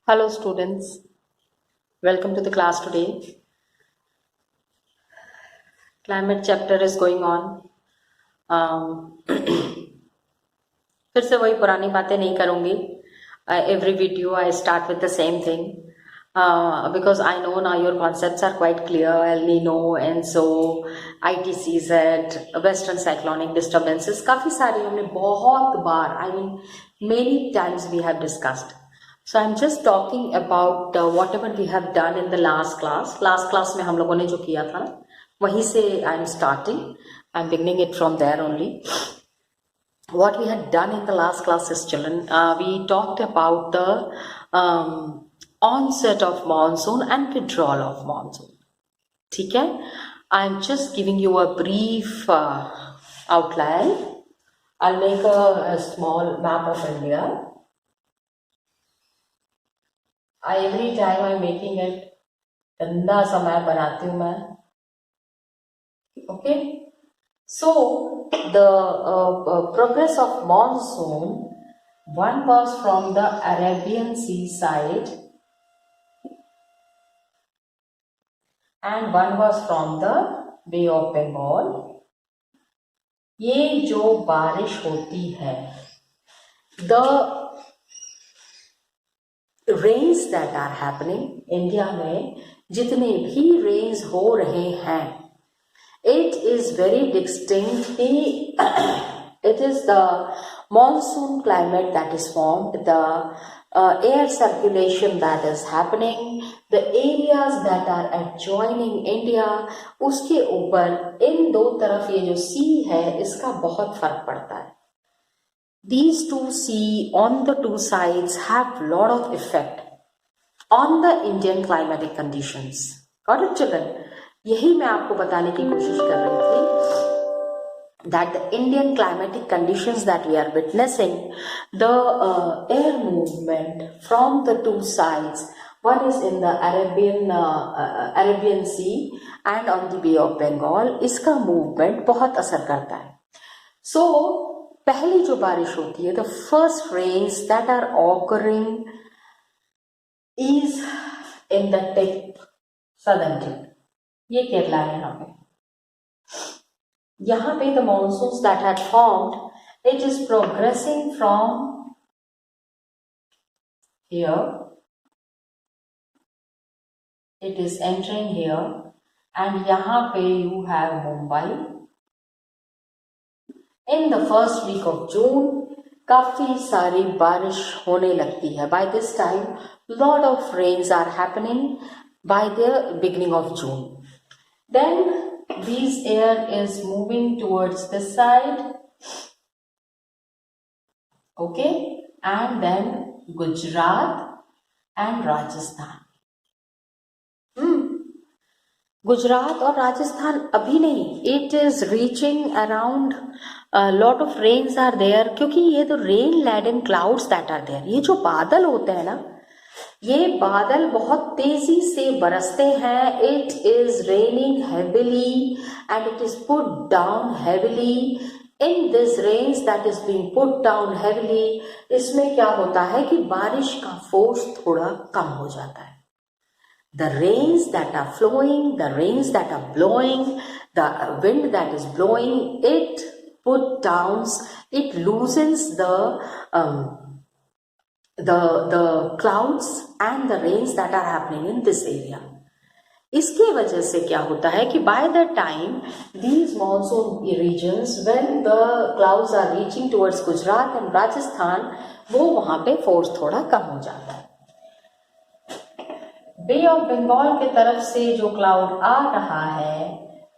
Hello students, welcome to the class today. Climate chapter is going on. फिर से वही पुरानी बातें नहीं करूँगी. Every video I start with the same thing because I know now your concepts are quite clear. El Nino and so ITCZ, Western cyclonic disturbances, काफ़ी सारी हमने बहुत बार, I mean many times we have discussed. So I'm just talking about whatever we have done in the last class. Last class में हम लोगों ने जो किया था ना, वहीं से I'm starting. I'm beginning it from there only. What we had done in the last class is, children, we talked about the onset of monsoon and withdrawal of monsoon. ठीक है? I'm just giving you a brief outline. I'll make a small map of India. Every time I'm making it, गंदा सा map बनाती हूँ मैं. Okay? So the progress of monsoon, one was from the Arabian Sea side and one was from the Bay of Bengal. ये जो बारिश होती है, the rains that are happening India में, जितने भी रेन्स हो रहे हैं, it is very distinctly it is the monsoon climate that is formed, the air circulation that is happening, the areas that are adjoining India, उसके ऊपर इन दो तरफ ये जो सी है इसका बहुत फर्क पड़ता है. These two sea on the two sides have lot of effect on the Indian climatic conditions. Got it, children? यही मैं आपको बताने की कोशिश कर रही थी that the Indian climatic conditions that we are witnessing, the air movement from the two sides, one is in the Arabian Sea and on the Bay of Bengal, इसका movement बहुत असर करता है. So पहली जो बारिश होती है, the first rains that are occurring is in the tip, southern tip. ये केरला है. यहाँ पे the monsoons that had formed, it is progressing from here, it is entering here, and यहाँ पे you have Mumbai. In the first week of June, काफी सारी बारिश होने लगती है. By this time, lot of rains are happening by the beginning of June. Then this air is moving towards this side, okay, and then Gujarat and Rajasthan. Gujarat और राजस्थान अभी नहीं, it is reaching around lot of rains are there, क्योंकि ये तो rain laden clouds that are there. ये जो बादल होते हैं ना, ये बादल बहुत तेजी से बरसते हैं. It is raining heavily and it is put down heavily. In this rains that is being put down heavily, इसमें क्या होता है कि बारिश का फोर्स थोड़ा कम हो जाता है. The rains that are flowing, the rains that are blowing, the wind that is blowing, it put downs, it loosens the clouds and the rains that are happening in this area. इसके वजह से क्या होता है कि by the time these monsoon regions, when the clouds are reaching towards Gujarat and Rajasthan, वो वहाँ पे फोर्स थोड़ा कम हो जाता है. बे ऑफ बंगाल के तरफ से जो क्लाउड आ रहा है,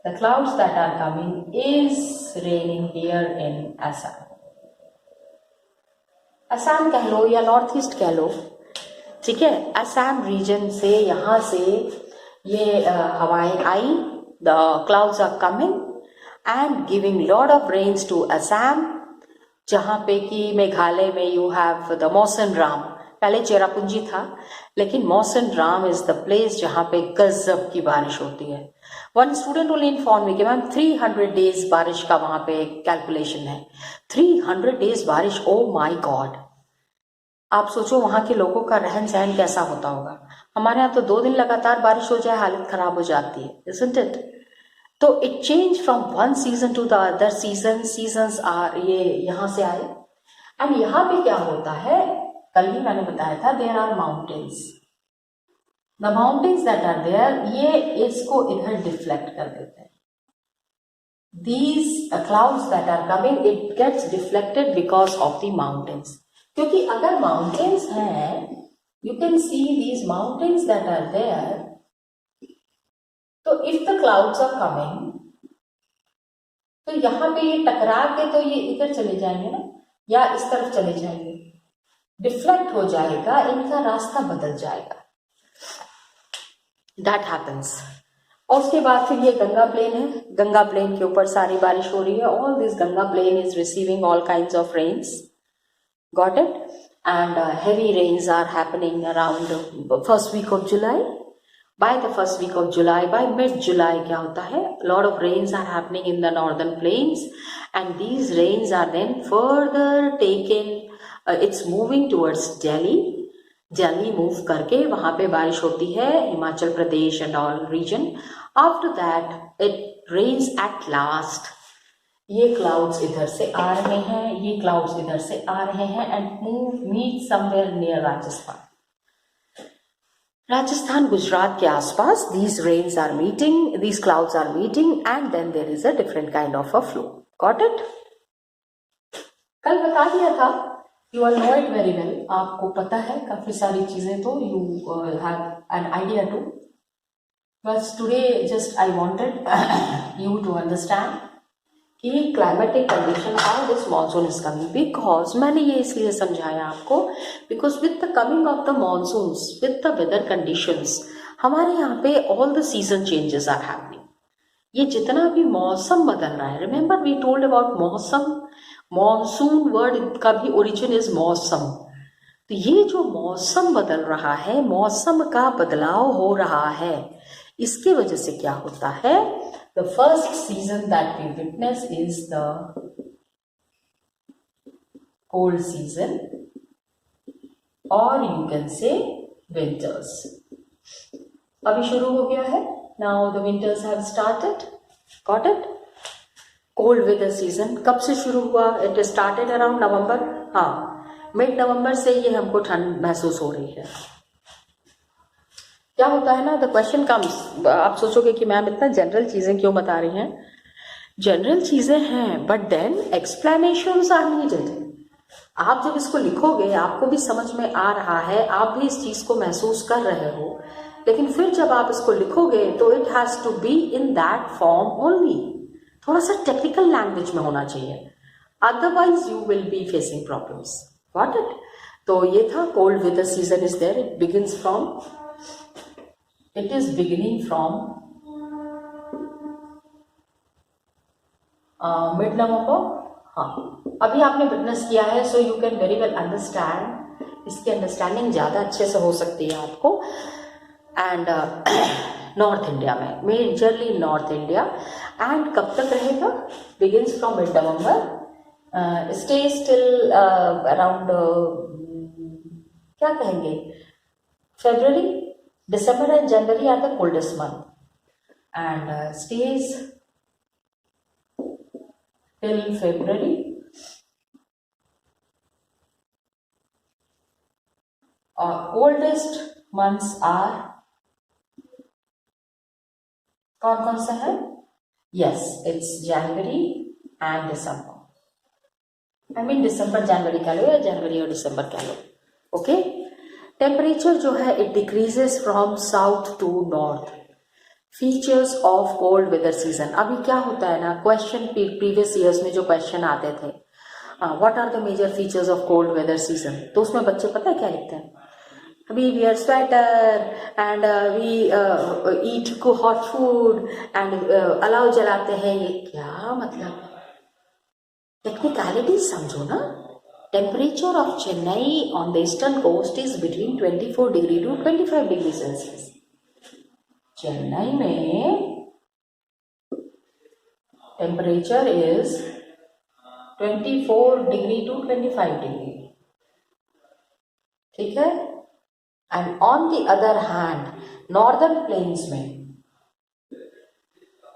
the clouds that are coming is raining here in Assam. Assam कह लो या नॉर्थ ईस्ट कह लो, ठीक है. असम रीजन से यहाँ से ये हवाएं आई, the clouds are coming and giving lot of rains to Assam, जहाँ पे कि मेघालय में यू हैव द मौसम राम. पहले चेरापूंजी था, लेकिन मौसम राम इज द प्लेस जहाँ पे गजब की बारिश होती है. One student will inform me कि मैम 300 डेज बारिश का वहाँ पे कैलकुलेशन है. 300 डेज बारिश, ओ माय गॉड. आप सोचो वहां के लोगों का रहन सहन कैसा होता होगा। हमारे यहाँ तो 2 दिन लगातार बारिश हो जाए हालत खराब हो जाती है, isn't it? तो it change from one season to the other season, seasons are, ये यहाँ से आए। एंड यहाँ पे क्या होता है, कल भी मैंने बताया था, there are mountains, the mountains that are there, ये इसको इधर डिफ्लेक्ट कर देते हैं। these clouds that are coming, it gets deflected because of the mountains, क्योंकि अगर mountains हैं, you can see these mountains that are there, तो if the clouds are coming, तो यहाँ पे ये टकरा के तो ये इधर चले जाएंगे ना, या इस तरफ चले जाएंगे, डिफ्लेक्ट हो जाएगा, इनका रास्ता बदल जाएगा, दैट हैपन्स। और उसके बाद फिर ये गंगा प्लेन है, गंगा प्लेन के ऊपर सारी बारिश हो रही है, all this Ganga plain is receiving all kinds of rains, got it, and heavy rains are happening around first week of July. By the first week of July, by mid-July क्या होता है, lot of rains are happening in the northern plains, and these rains are then further taken, it's moving towards Delhi, Delhi move करके वहाँ पे बारिश होती है, Himachal Pradesh and all region. After that it rains at last. ये clouds इधर से आ रहे हैं, ये clouds इधर से आ रहे हैं, and meet somewhere near Rajasthan. Rajasthan Gujarat के आसपास these rains are meeting, these clouds are meeting, and then there is a different kind of a flow. Got it? कल बता दिया था, you all know it very well, आपको पता है काफी सारी चीजें, तो you have an idea too. But today just I wanted you to understand कि climatic condition how this monsoon is coming, because मैंने ये इसलिए समझाया आपको, because with the coming of the monsoons, with the weather conditions, हमारे यहाँ पे all the season changes are happening. ये जितना भी मौसम बदल रहा है, रिमेंबर वी टोल्ड अबाउट मौसम, मानसून वर्ड का भी ओरिजिन इज मौसम। तो ये जो मौसम बदल रहा है, मौसम का बदलाव हो रहा है, इसके वजह से क्या होता है, the first season that we witness is the cold season, or you can say winters. अभी शुरू हो गया है, now the winters have started, got it? cold weather season कब से शुरू हुआ, it started around नवंबर, हाँ मिड नवंबर से ये हमको ठंड महसूस हो रही है। क्या होता है ना, द क्वेश्चन कम्स, आप सोचोगे कि मैम इतना जनरल चीजें क्यों बता रही हैं, जनरल चीजें हैं, but then explanations are needed. आप जब इसको लिखोगे आपको भी समझ में आ रहा है, आप भी इस चीज को महसूस कर रहे हो, लेकिन फिर जब आप इसको लिखोगे तो it has to be in that form only, थोड़ा सा टेक्निकल लैंग्वेज में होना चाहिए, otherwise you will be facing problems, got it? तो ये था cold weather season is there, it begins from, it is beginning from mid November, हाँ अभी आपने विटनेस किया है, so you can very well understand, इसकी अंडरस्टैंडिंग ज़्यादा अच्छे से हो सकती है आपको। एंड नॉर्थ इंडिया में, मेजरली नॉर्थ इंडिया, एंड कब तक रहेगा, begins from mid November, stage till around, क्या कहेंगे, February, December and January are the coldest month, and stays till February. Coldest months are कौन से हैं? Yes, it's January and December. I mean December January कह लो या January और December कह लो, okay? टेम्परेचर जो है it decreases from south to north, features of cold weather season. अभी क्या होता है ना, क्वेश्चन प्रीवियस ईयर्स में जो क्वेश्चन आते थे, what are the major features of cold weather season, तो उसमें बच्चे पता है क्या लिखते हैं, we wear sweater and we eat hot food and अलाव जलाते हैं, ये क्या मतलब, टेक्निकलिटी समझो ना। Temperature of Chennai on the eastern coast is between 24 degree to 25 degree Celsius. Chennai में temperature is 24 degree to 25 degree. ठीक है। And on the other hand northern plains में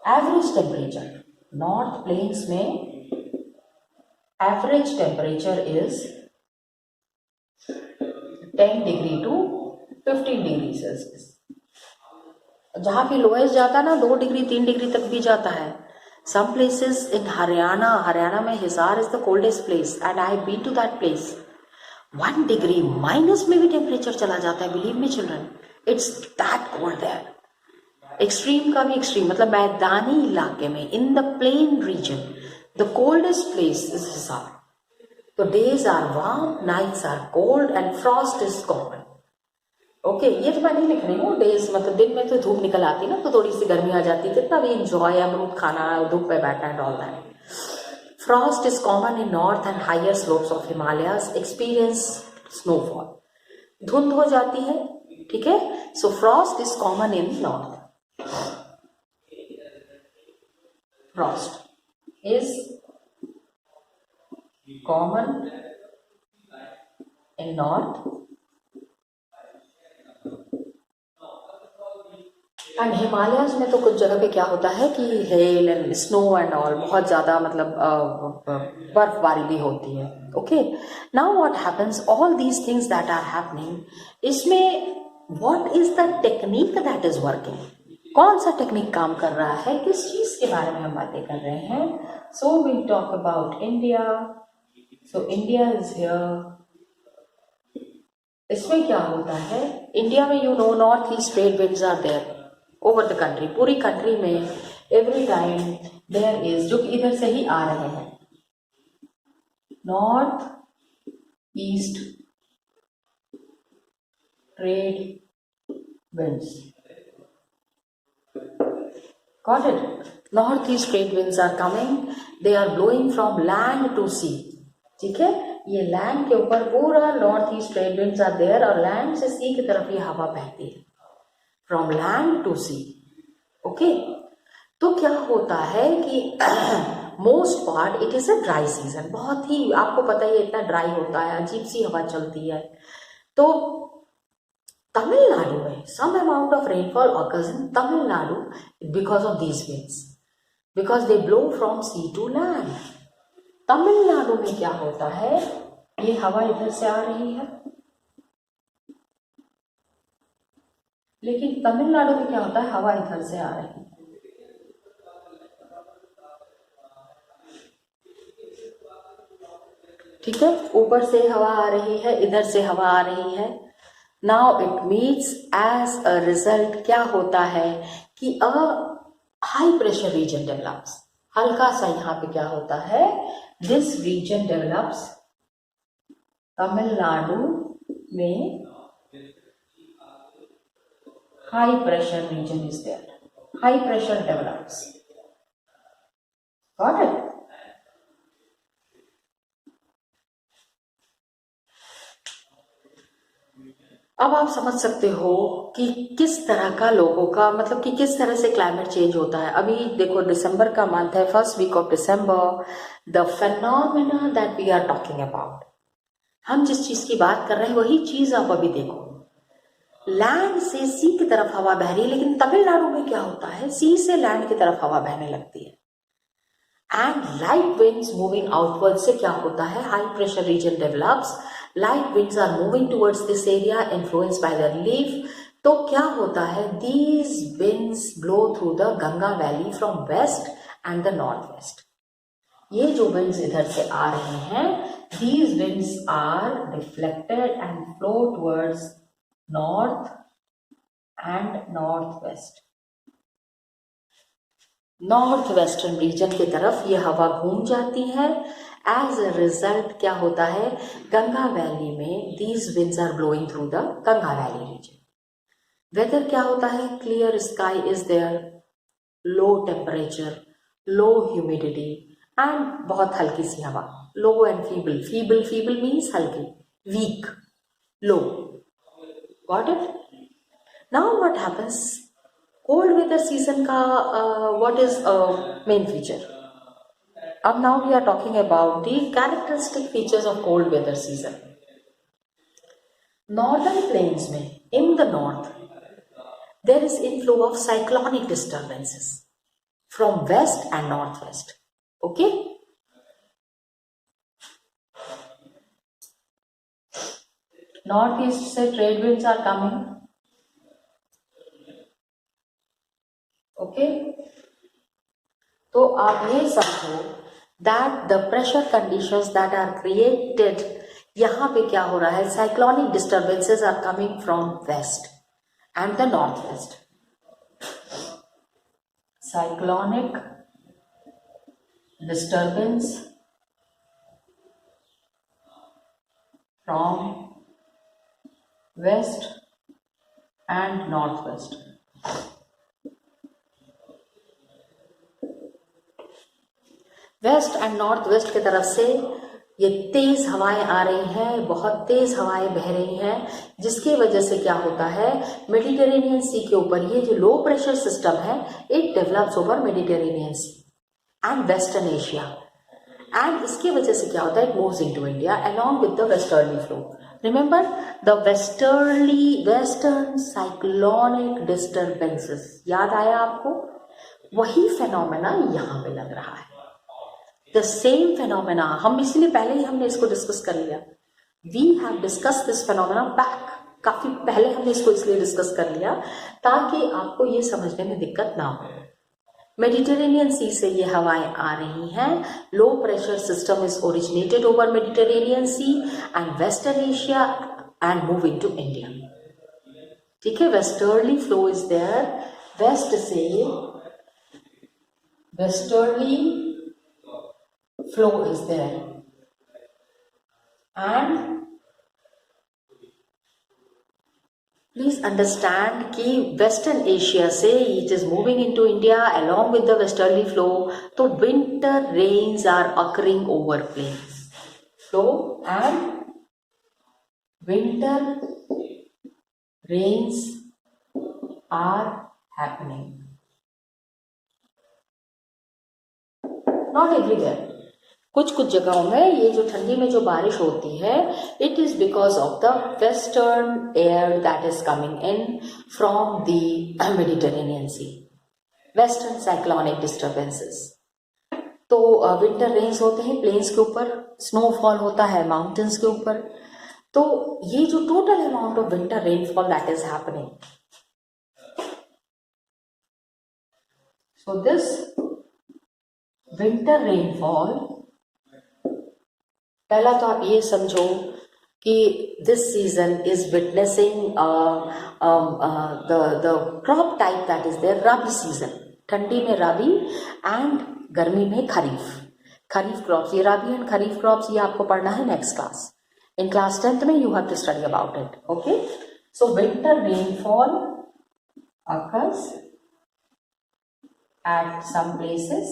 एवरेज टेम्परेचर, नॉर्थ प्लेन्स में average temperature is 10 degree to 15 degree Celsius. जहां भी lowest जाता है ना 2 डिग्री 3 डिग्री तक भी जाता है। सम प्लेसेस इन हरियाणा में Hisar is the coldest place and I have been to that place. 1 degree minus में भी टेम्परेचर चला जाता है, believe me children, it's that cold there. Extreme का भी एक्सट्रीम, मतलब मैदानी इलाके में, in the plain region the coldest place is Hisar. तो days are warm, nights are cold and frost is common. Okay, ये तो मैं नहीं लिख रही हूँ डेज, मतलब दिन में तो धूप निकल आती है ना, तो थोड़ी सी गर्मी आ जाती है, कितना भी इंजॉय अमरूद खाना, धूप पे बैठना and all that. Frost is common in north and higher slopes of Himalayas experience snowfall. धुंध हो जाती है, ठीक है। So frost is common in north, frost is common in north and Himalayas में तो कुछ जगह पे क्या होता है कि hail and snow and all, बहुत ज़्यादा मतलब बर्फबारी भी होती है। Okay, now what happens, all these things that are happening, इसमें what is the technique that is working, कौन सा टेक्निक काम कर रहा है, किस चीज़ के बारे में हम बातें कर रहे हैं। So we talk about India. So India is here. इसमें क्या होता है, इंडिया में you know north east trade winds are there over the country, पूरी कंट्री में एवरी टाइम देयर इज, जो कि इधर से ही आ रहे हैं, north east trade winds. Got it? North east trade winds are coming, they are blowing from land to sea, ठीक है। ये लैंड के ऊपर पूरा north east trade winds are there, और लैंड से सी की तरफ ये हवा बहती है, from land to sea. Okay, तो क्या होता है कि most part it is a dry season, बहुत ही आपको पता ही इतना ड्राई होता है, अजीब सी हवा चलती है। तो तमिलनाडु में some amount of rainfall occurs in Tamil Nadu because of these winds, because they blow from sea to land. Tamil Nadu में क्या होता है, ये हवा इधर से आ रही है, लेकिन तमिलनाडु में क्या होता है, हवा इधर से आ रही है, ठीक है। ऊपर से हवा आ रही है, इधर से हवा आ रही है। Now it means as a result क्या होता है कि a high pressure region develops, हल्का सा यहाँ पे क्या होता है, दिस रीजन डेवलप्स, तमिलनाडु में high pressure region is there, high pressure develops, got it? अब आप समझ सकते हो कि किस तरह का लोगों का, मतलब कि किस तरह से क्लाइमेट चेंज होता है। अभी देखो दिसंबर का मंथ है, first week of December, the phenomena that we are talking about, हम जिस चीज की बात कर रहे हैं वही चीज आप अभी देखो, लैंड से सी की तरफ हवा बह रही है, लेकिन तमिलनाडु में क्या होता है, सी से लैंड की तरफ हवा बहने लगती है। And light winds moving outward से क्या होता है, high pressure region develops, light winds are moving towards this area influenced by the relief. तो क्या होता है, these winds blow through the Ganga valley from west and the north west. ये जो विंड्स इधर से आ रहे हैं, these winds are reflected and flow towards north and north west, north western region की तरफ ये हवा घूम जाती है। एज अ रिजल्ट क्या होता है, गंगा वैली में these winds are blowing through the Ganga valley region. Weather क्या होता है, clear sky is there, low temperature, low humidity and बहुत हल्की सी हवा, low and feeble, feeble feeble means हल्की, weak, low, got it? Now what happens, cold weather season का what is main feature. अब now we are talking about the characteristic features of cold weather season. Northern plains में in the north there is inflow of cyclonic disturbances from west and north west. Okay, north east से trade winds are coming. Okay, तो आप ये समझो that the pressure conditions that are created, यहां पे क्या हो रहा है, cyclonic disturbances are coming from west and the north west. Cyclonic disturbance from west and north west. West and north west की तरफ से ये तेज हवाएं आ रही हैं, बहुत तेज हवाएं बह रही हैं, जिसकी वजह से क्या होता है, मेडिटेरेनियन सी के ऊपर ये जो लो प्रेशर सिस्टम है it develops over Mediterranean sea and western Asia. And इसकी वजह से क्या होता है, it moves into India along with the westerly flow. Remember the western cyclonic disturbances, याद आया आपको, वही फेनोमेना यहां पे लग रहा है. द सेम फेनोमेना, हम इसलिए पहले ही हमने इसको डिस्कस कर लिया. We have discuss this phenomena back, काफी पहले हमने इसको इसलिए डिस्कस कर लिया ताकि आपको ये समझने में दिक्कत ना हो. मेडिटेरेनियन सी से ये हवाएं आ रही हैं. Low pressure system is originated over Mediterranean sea and western Asia and move into India. ठीक है, westerly flow is there, west से westerly flow is there, and please understand कि वेस्टर्न एशिया से it is moving into India along with the westerly flow. तो winter rains are occurring over plains. Flow and winter rains are happening. Not everywhere. कुछ कुछ जगहों में ये जो ठंडी में जो बारिश होती है, it is because of the western air that is coming in from the Mediterranean sea, western cyclonic disturbances. तो विंटर रेन्स होते हैं प्लेन्स के ऊपर, स्नोफॉल होता है माउंटेन्स के ऊपर. तो ये जो total amount of winter rainfall that is happening, so this winter rainfall, पहला तो आप ये समझो कि this season is witnessing the crop type that is there, rabi season. ठंडी में रबी एंड गर्मी में खरीफ. खरीफ क्रॉप्स, ये रबी एंड खरीफ क्रॉप्स, ये आपको पढ़ना है नेक्स्ट क्लास. इन क्लास 10th में you have to study about it. Okay, so winter rainfall occurs at some places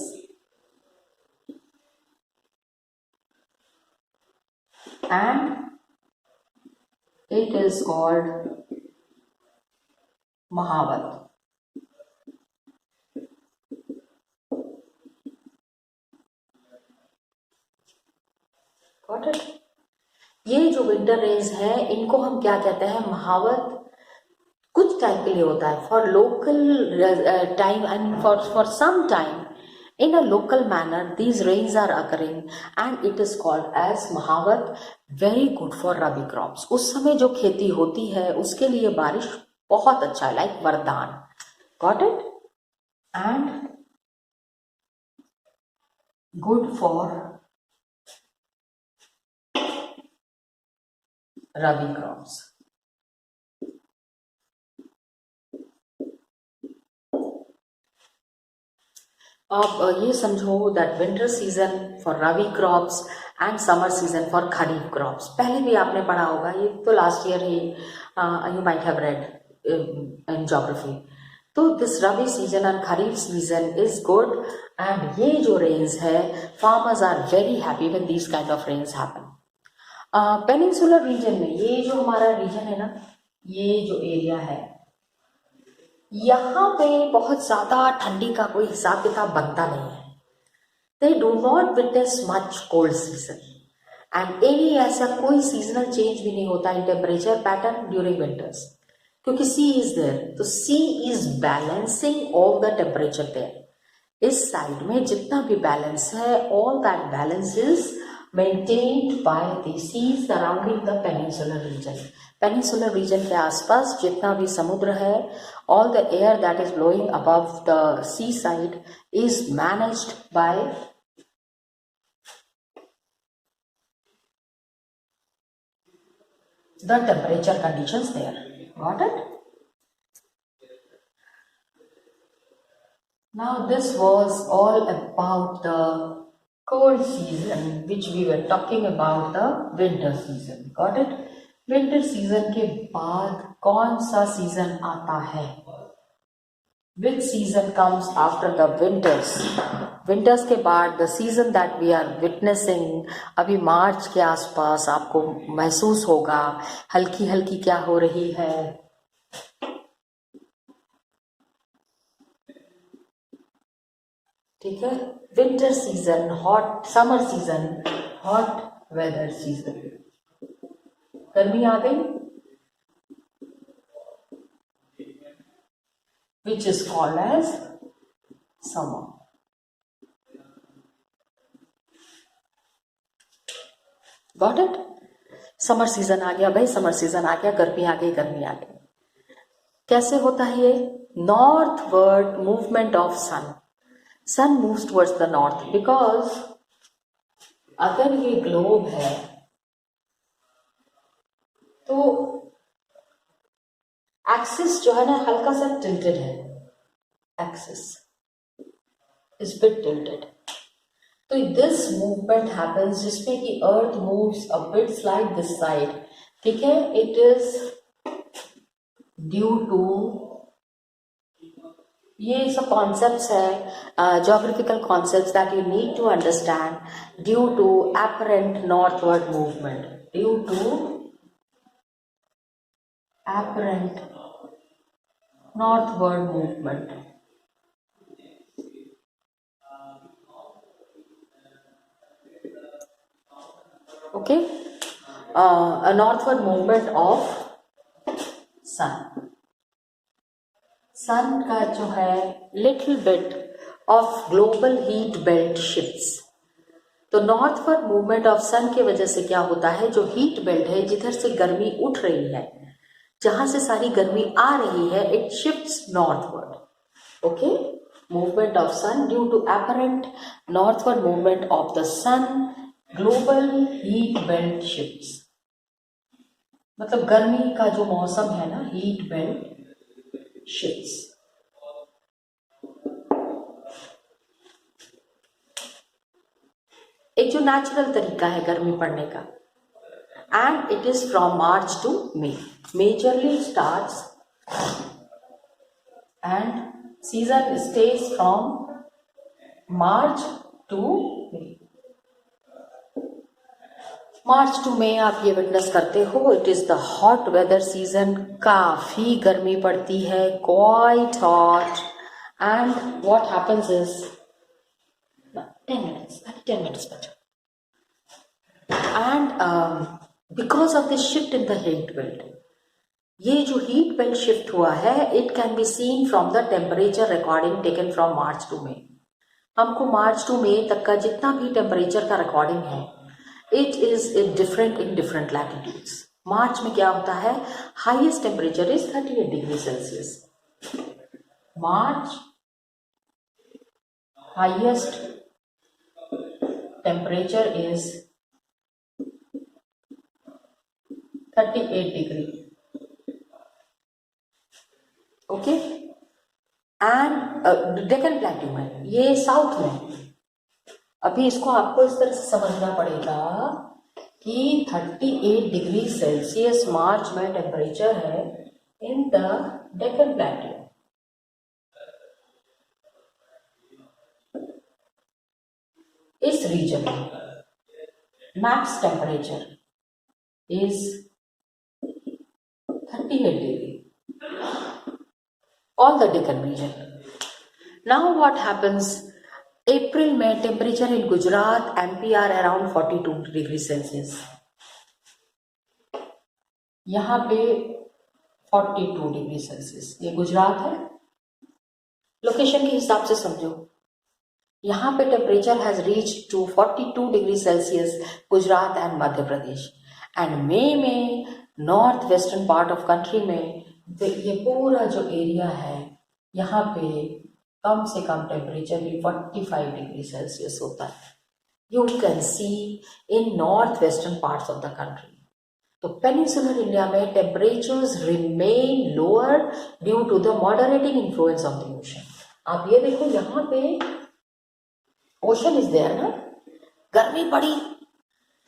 and it is called Mahavat. Got it? ये जो विंटर रेन्स है इनको हम क्या कहते हैं, महावत. कुछ टाइम के लिए होता है, for local time and for some time in a local manner these rains are occurring and it is called as Mahavat. Very good for rabi crops. उस समय जो खेती होती है उसके लिए बारिश बहुत अच्छा है, like वरदान. Got it? And good for rabi crops. आप ये समझो that winter season for rabi crops and summer season for kharif crops. पहले भी आपने पढ़ा होगा, ये तो लास्ट ईयर ही you might have read in geography. तो this rabi season and kharif season is good and ये जो रेन्स है, farmers are very happy when these kind of rains happen. Peninsular region में, ये जो हमारा रीजन है ना, ये जो एरिया है, यहाँ पे बहुत ज्यादा ठंडी का कोई हिसाब किताब बनता नहीं है. They do not witness much cold season and any ऐसा कोई सीजनल चेंज भी नहीं होता in temperature pattern during winters, क्योंकि सी इज देयर, तो sea is balancing all the temperature there. इस साइड में जितना भी बैलेंस है, all that balance is maintained by the sea surrounding the peninsular region. Peninsular region के आसपास जितना भी समुद्र है, all the air that is blowing above the sea side is managed by the temperature conditions there. Got it? Now this was all about the cold season, which we were talking about the winter season. Got it? Winter season के बाद कौन सा season आता है? Which season comes after the winters? Winters के बाद the season that we are witnessing, अभी मार्च के आसपास आपको महसूस होगा हल्की हल्की क्या हो रही है, ठीक है। Winter season, hot summer season, hot weather season, गर्मी आ गई, which is called as summer. Got it? Summer season आ गया भाई, समर सीजन आ गया, गर्मी आ गई, गर्मी आ गई। कैसे होता है ये? Northward movement of sun, sun moves towards the north, because अगर ये ग्लोब है तो एक्सिस जो है ना हल्का सा टिल्टेड है, एक्सिस इज बिट टिल्टेड, तो दिस मूवमेंट हैपेंस जिसमें कि earth moves a bit slide this side, ठीक है। इट इज ड्यू टू, ये सब कॉन्सेप्ट्स है, geographical concepts that you need to understand, due to apparent northward movement, due to apparent northward movement. Okay, northward movement of sun, sun का जो है little bit of global heat belt shifts, तो northward movement of sun की वजह से क्या होता है, जो हीट बेल्ट है जिधर से गर्मी उठ रही है, जहां से सारी गर्मी आ रही है, it shifts northward. Okay, movement of sun due to apparent northward movement of the sun, global heat belt shifts, मतलब गर्मी का जो मौसम है ना, हीट बेल्ट शिफ्ट्स। एक जो नेचुरल तरीका है गर्मी पड़ने का, and it is from March to May, majorly starts and season stage from March to May. March to May आप ये विटनेस करते हो, it is the hot weather season, काफी गर्मी पड़ती है, quite hot, and what happens is 10 minutes better, and because of this shift in the heat belt, ये जो हीट बेल्ट शिफ्ट हुआ है, it can be seen from the temperature recording taken from March to May. हमको March to मे तक का जितना भी temperature का रिकॉर्डिंग है, it is different in different latitudes. March में क्या होता है, highest temperature is 38 degree Celsius, March highest temperature is 38 degree. Okay, and Deccan plateau में, ये साउथ में, अभी इसको आपको इस तरह से समझना पड़ेगा कि 38 डिग्री सेल्सियस मार्च में टेम्परेचर है इन द डेक्कन प्लेट्यू। इस रीजन में max temperature is 38 degree, all the Deccan region. Now what happens, April में temperature in Gujarat MP are around 42 degree Celsius, यहाँ पे 42 डिग्री सेल्सियस, ये गुजरात है। लोकेशन के हिसाब से समझो, यहाँ पे temperature has reach to 42 degree Celsius Gujarat and Madhya Pradesh. And मई में north western part of country में ये पूरा जो एरिया है यहाँ पे कम से कम टेम्परेचर भी 45 डिग्री सेल्सियस होता है। You can see in north western parts of the country. तो पेनिनसुलर इंडिया में temperatures remain lower due to the moderating influence of the ocean. आप ये देखो, यहाँ पे ओशन इज देयर ना, गर्मी बढ़ी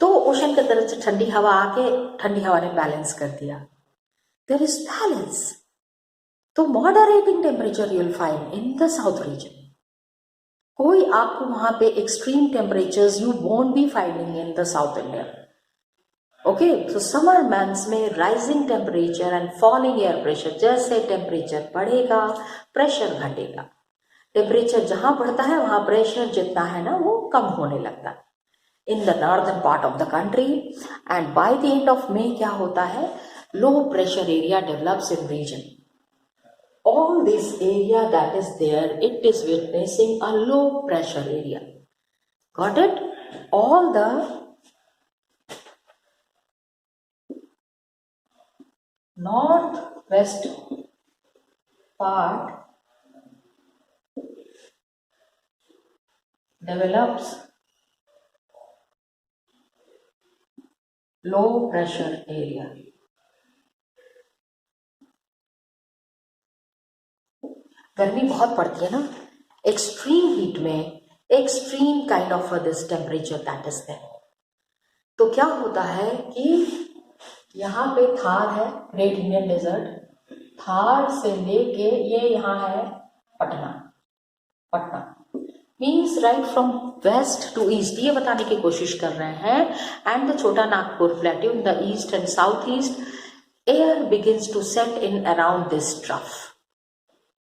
तो ओशन की तरफ से ठंडी हवा आके ठंडी हवा ने बैलेंस कर दिया, देयर इज बैलेंस। तो moderating temperature you will find in the south region. कोई आपको वहां पे extreme temperatures you won't be finding in the south India. Okay, तो समर मंथ्स में rising temperature and falling air pressure, जैसे temperature बढ़ेगा pressure घटेगा। टेम्परेचर जहां बढ़ता है वहां प्रेशर जितना है ना वो कम होने लगता है in the northern part of the country. And by the end of May क्या होता है, low pressure area develops in region. All this area that is there, it is witnessing a low pressure area. Got it? All the northwest part develops low pressure area. गर्मी बहुत पड़ती है ना, extreme heat में extreme kind of this temperature that is there. तो क्या होता है कि यहाँ पे थार है, ग्रेट इंडियन डेजर्ट, थार से लेके ये यहाँ है Patna. Patna means right from west to east, ये बताने की कोशिश कर रहे हैं। And the Chota Nagpur plateau in the east and south east, air begins to set in around this trough.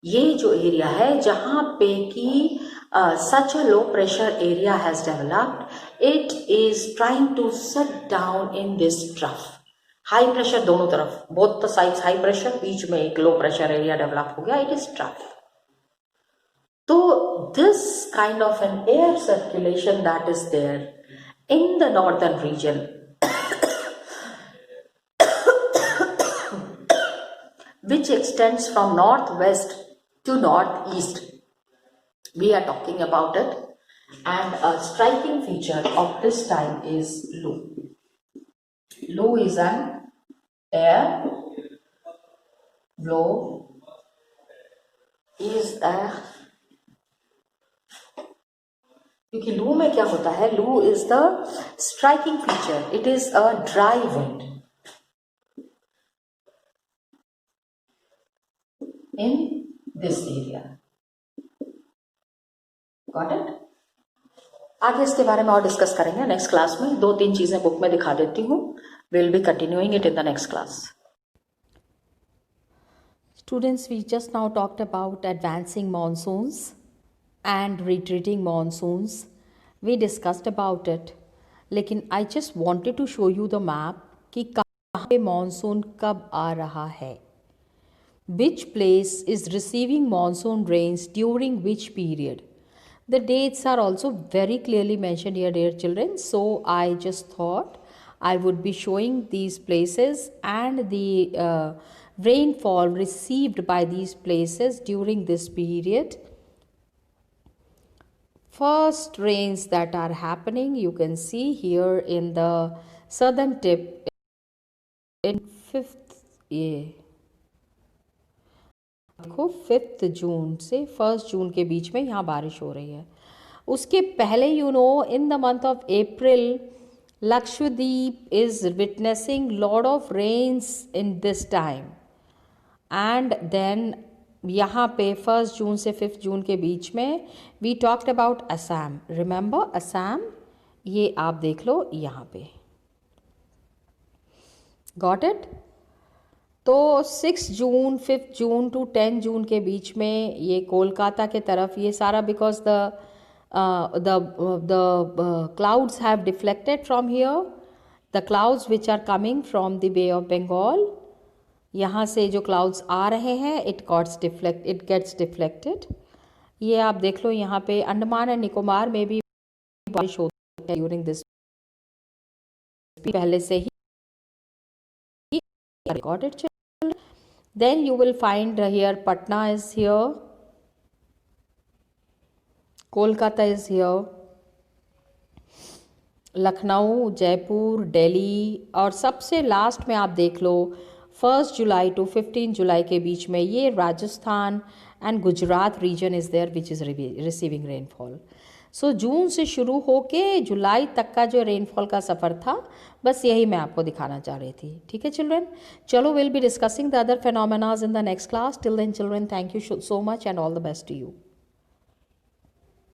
ये जो एरिया है जहां पे कि such a low pressure area has developed, it is trying to set down in this trough. High pressure दोनों तरफ, both the sides high pressure, बीच में एक लो प्रेशर एरिया डेवलप हो गया, इट इज ट्रफ। तो this kind of an air circulation that is there in the northern region which extends from northwest to northeast. We are talking about it, and a striking feature of this time is low. Low is an air blow is a, क्योंकि लू में क्या होता है, लू is the striking feature, it is a dry wind in this area. Got it? आगे इसके बारे में और डिस्कस करेंगे नेक्स्ट क्लास में। 2-3 चीजें बुक में दिखा देती हूँ, will be continuing it in the next class. Students, we just now talked about advancing monsoons and retreating monsoons. We discussed about it. लेकिन I just wanted to show you the map कि कहाँ पे monsoon कब आ रहा है, which place is receiving monsoon rains during which period. The dates are also very clearly mentioned here, dear children. So I just thought I would be showing these places and the rainfall received by these places during this period. First rains that are happening, you can see here in the southern tip in 5th year. देखो 5 जून से 1 जून के बीच में यहाँ बारिश हो रही है। उसके पहले in the month of April Lakshadweep is witnessing lot of rains in this time. And then यहाँ पे 1 जून से 5 जून के बीच में we talked about Assam. Remember Assam, ये आप देख लो यहाँ पे। Got it? तो 6 जून 5 जून टू 10 जून के बीच में ये कोलकाता के तरफ, ये सारा because the the clouds have deflected from here. The clouds which are coming from the Bay of Bengal, यहाँ से जो clouds आ रहे हैं, it gets deflected. ये आप देख लो, यहाँ पे अंडमान एंड निकोबार में भी बारिश होती है ड्यूरिंग दिस, पहले से ही recorded. Then you will find here Patna is here, Kolkata is here, Lucknow, Jaipur, Delhi, और सबसे लास्ट में आप देख लो 1 जुलाई to 15 जुलाई के बीच में ये Rajasthan and Gujarat region is there which is receiving rainfall. So जून से शुरू होके जुलाई तक का जो रेनफॉल का सफ़र था, बस यही मैं आपको दिखाना चाह रही थी. ठीक है चिल्ड्रन, चलो will be discussing the other phenomenas in the next class. Till then children, thank you so much and all the best to you.